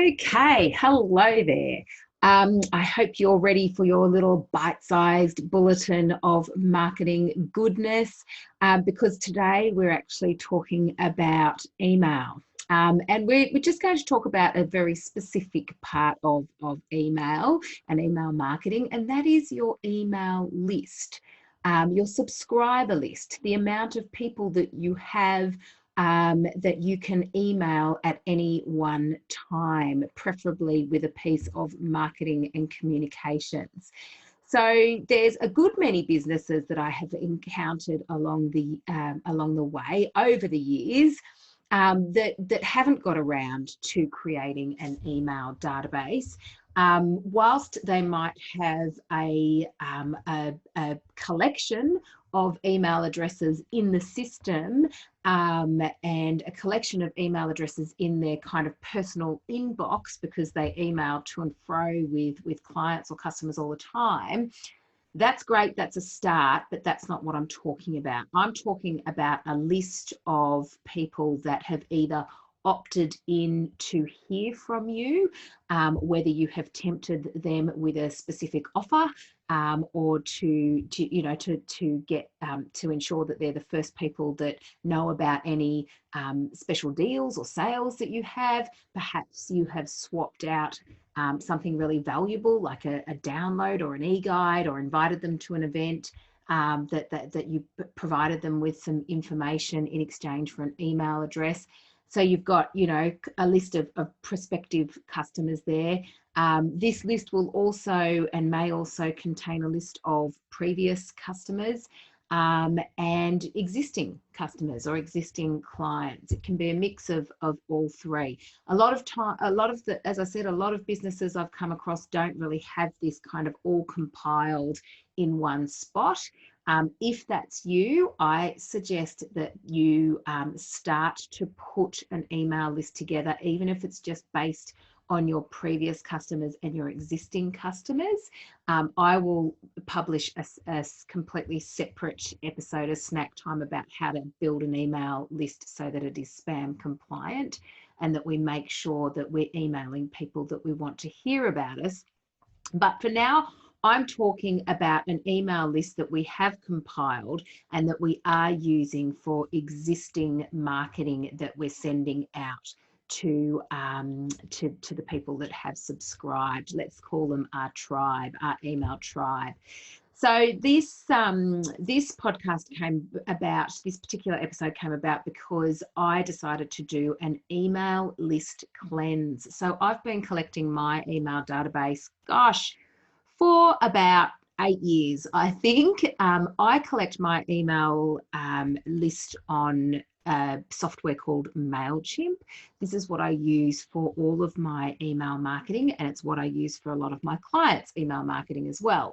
Okay, hello there. I hope you're ready for your little bite-sized bulletin of marketing goodness, because today we're actually talking about email. And we're just going to talk about a very specific part of email and email marketing, and that is your email list, your subscriber list, the amount of people that you have that you can email at any one time, preferably with a piece of marketing and communications. So there's a good many businesses that I have encountered along the way over the years that haven't got around to creating an email database. Whilst they might have a collection of email addresses in the system, and a collection of email addresses in their kind of personal inbox because they email to and fro with clients or customers all the time. That's great, that's a start, but that's not what I'm talking about. I'm talking about a list of people that have either opted in to hear from you, whether you have tempted them with a specific offer, or to get to ensure that they're the first people that know about any special deals or sales that you have. Perhaps you have swapped out something really valuable like a download or an e-guide, or invited them to an event that you provided them with some information in exchange for an email address. So you've got, a list of prospective customers there. This list will also and may also contain a list of previous customers and existing customers or existing clients. It can be a mix of all three. A lot of as I said, a lot of businesses I've come across don't really have this kind of all compiled in one spot. If that's you, I suggest that you start to put an email list together, even if it's just based on your previous customers and your existing customers. I will publish a completely separate episode of Snack Time about how to build an email list so that it is spam compliant and that we make sure that we're emailing people that we want to hear about us. But for now, I'm talking about an email list that we have compiled and that we are using for existing marketing that we're sending out to the people that have subscribed. Let's call them our tribe, our email tribe. So this podcast came about, this particular episode came about because I decided to do an email list cleanse. So I've been collecting my email database, for about 8 years, I think. I collect my email list on a software called MailChimp. This is what I use for all of my email marketing, and it's what I use for a lot of my clients' email marketing as well.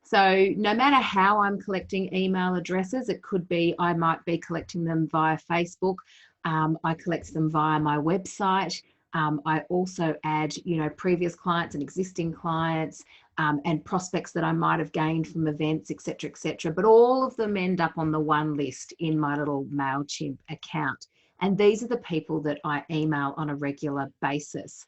So no matter how I'm collecting email addresses, it could be I might be collecting them via Facebook. I collect them via my website. I also add, previous clients and existing clients, and prospects that I might have gained from events, et cetera, but all of them end up on the one list in my little MailChimp account. And these are the people that I email on a regular basis.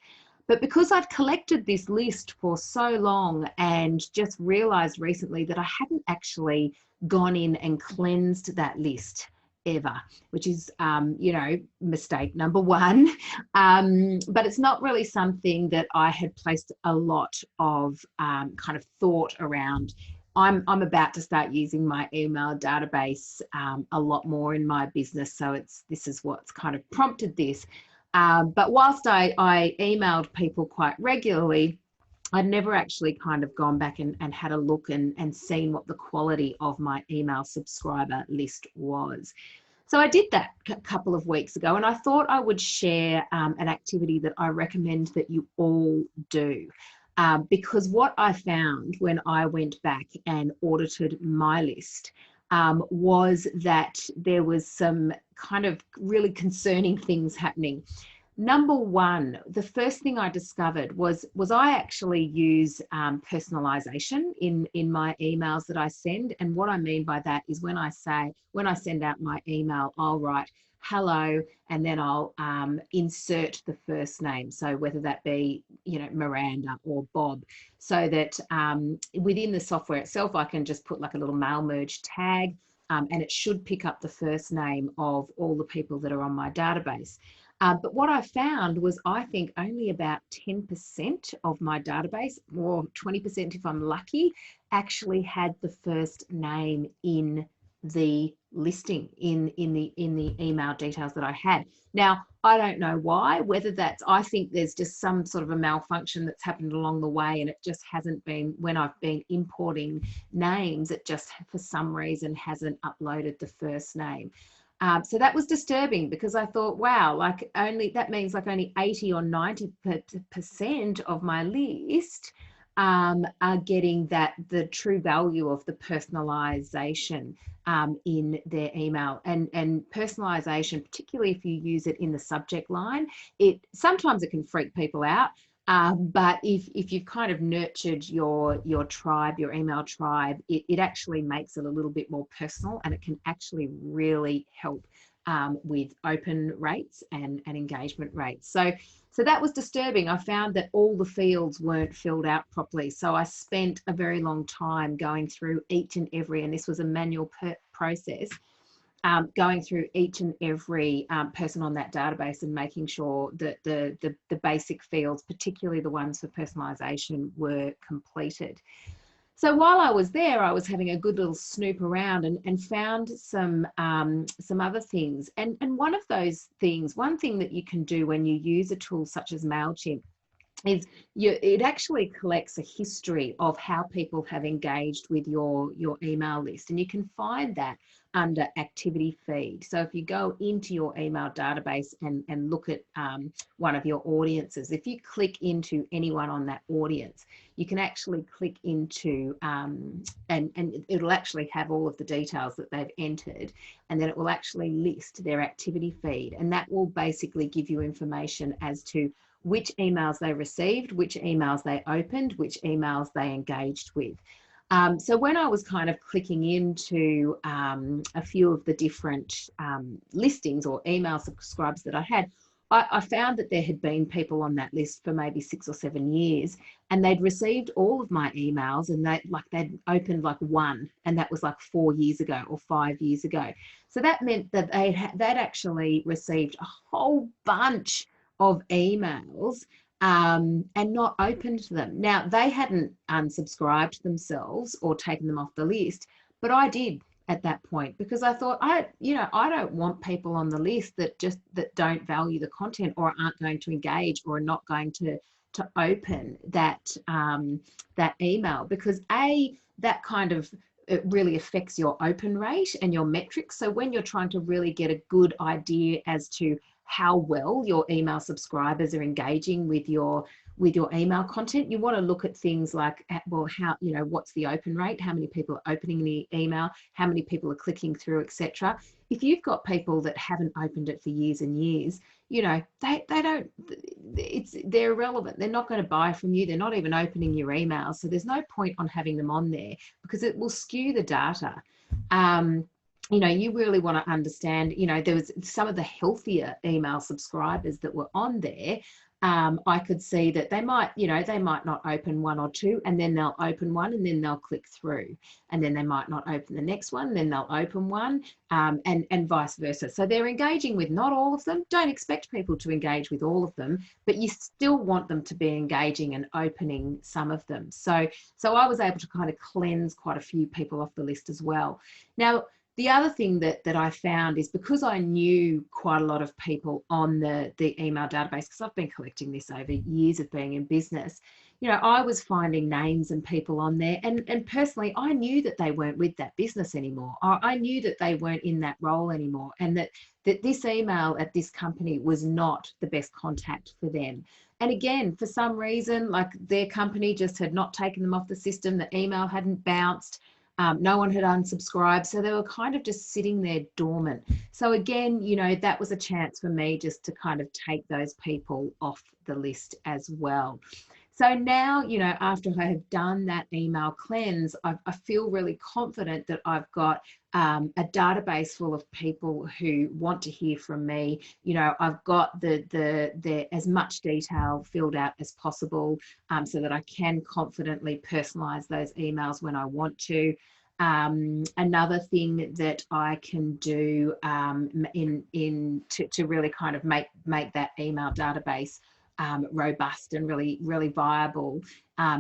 But because I've collected this list for so long and just realized recently that I hadn't actually gone in and cleansed that list ever, which is, mistake number one. But it's not really something that I had placed a lot of kind of thought around. I'm about to start using my email database a lot more in my business. So this is what's kind of prompted this. But whilst I emailed people quite regularly, I'd never actually kind of gone back and had a look and seen what the quality of my email subscriber list was. So I did that a couple of weeks ago, and I thought I would share an activity that I recommend that you all do. Because what I found when I went back and audited my list was that there was some kind of really concerning things happening. Number one, the first thing I discovered was I actually use personalization in my emails that I send. And what I mean by that is when I send out my email, I'll write, hello, and then I'll insert the first name. So whether that be, you know, Miranda or Bob, so that within the software itself, I can just put like a little mail merge tag, and it should pick up the first name of all the people that are on my database. But what I found was, I think only about 10% of my database, or 20% if I'm lucky, actually had the first name in the listing, in the email details that I had. Now, I don't know why, whether that's, I think there's just some sort of a malfunction that's happened along the way, and it just hasn't been, when I've been importing names, it just for some reason hasn't uploaded the first name. So that was disturbing, because I thought, wow, like only, that means like only 80 or 90% of my list are getting that, the true value of the personalization in their email. And personalization, particularly if you use it in the subject line, it sometimes it can freak people out. But if you've kind of nurtured your tribe, your email tribe, it actually makes it a little bit more personal, and it can actually really help with open rates and engagement rates. So that was disturbing. I found that all the fields weren't filled out properly. So I spent a very long time going through each and every, and this was a manual process, going through each and every person on that database and making sure that the basic fields, particularly the ones for personalization, were completed. So while I was there, I was having a good little snoop around, and found some other things. And one of those things, one thing that you can do when you use a tool such as MailChimp, is it actually collects a history of how people have engaged with your email list, and you can find that under activity feed. So if you go into your email database and look at one of your audiences, if you click into anyone on that audience, you can actually click into and it'll actually have all of the details that they've entered, and then it will actually list their activity feed, and that will basically give you information as to which emails they received, which emails they opened, which emails they engaged with. So when I was kind of clicking into a few of the different listings or email subscribes that I had, I found that there had been people on that list for maybe 6 or 7 years, and they'd received all of my emails, and they'd opened like one, and that was like 4 years ago or 5 years ago. So that meant that they'd actually received a whole bunch of emails and not opened them. Now, they hadn't unsubscribed themselves or taken them off the list, but I did at that point, because I thought, I don't want people on the list that don't value the content, or aren't going to engage, or are not going to open that that email, because that kind of, it really affects your open rate and your metrics. So when you're trying to really get a good idea as to how well your email subscribers are engaging with your email content, you want to look at things like, well, how, what's the open rate, how many people are opening the email, how many people are clicking through, etc. If you've got people that haven't opened it for years and years, they're irrelevant. They're not going to buy from you. They're not even opening your emails. So there's no point on having them on there, because it will skew the data. You really want to understand, there was some of the healthier email subscribers that were on there. I could see that they might not open one or two, and then they'll open one, and then they'll click through, and then they might not open the next one, then they'll open one, and vice versa. So they're engaging with not all of them. Don't expect people to engage with all of them, but you still want them to be engaging and opening some of them. So I was able to kind of cleanse quite a few people off the list as well. Now, the other thing that I found is, because I knew quite a lot of people on the email database, because I've been collecting this over years of being in business, I was finding names and people on there. And personally, I knew that they weren't with that business anymore. I knew that they weren't in that role anymore, and that this email at this company was not the best contact for them. And again, for some reason, like their company just had not taken them off the system, the email hadn't bounced. No one had unsubscribed, so they were kind of just sitting there dormant. So again, that was a chance for me just to kind of take those people off the list as well. So now, you know, after I have done that email cleanse, I feel really confident that I've got a database full of people who want to hear from me. You know, I've got the as much detail filled out as possible, so that I can confidently personalize those emails when I want to. Another thing that I can do to really kind of make that email database robust and really viable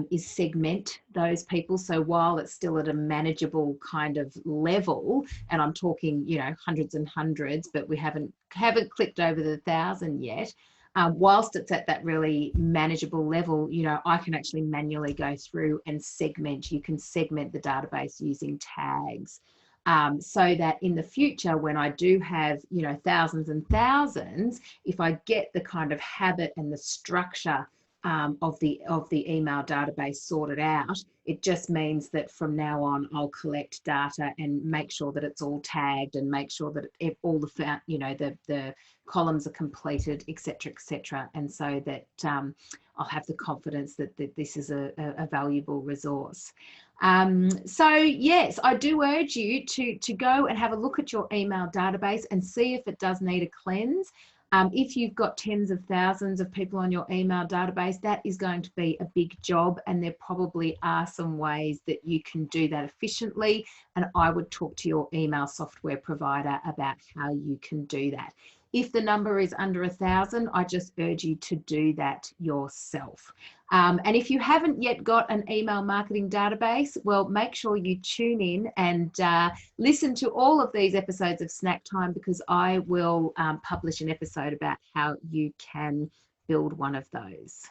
is segment those people. So while it's still at a manageable kind of level, and I'm talking, you know, hundreds and hundreds, but we haven't clicked over the 1,000 yet. Whilst it's at that really manageable level, you know, I can actually manually go through and segment. You can segment the database using tags. So that in the future, when I do have, you know, thousands and thousands, if I get the kind of habit and the structure of the email database sorted out, it just means that from now on I'll collect data and make sure that it's all tagged and make sure that all the, you know, the columns are completed, etc., and so that I'll have the confidence that this is a valuable resource. So yes, I do urge you to go and have a look at your email database and see if it does need a cleanse. If you've got tens of thousands of people on your email database, that is going to be a big job, and there probably are some ways that you can do that efficiently, and I would talk to your email software provider about how you can do that. If the number is under 1,000, I just urge you to do that yourself. And if you haven't yet got an email marketing database, well, make sure you tune in and listen to all of these episodes of Snack Time, because I will publish an episode about how you can build one of those.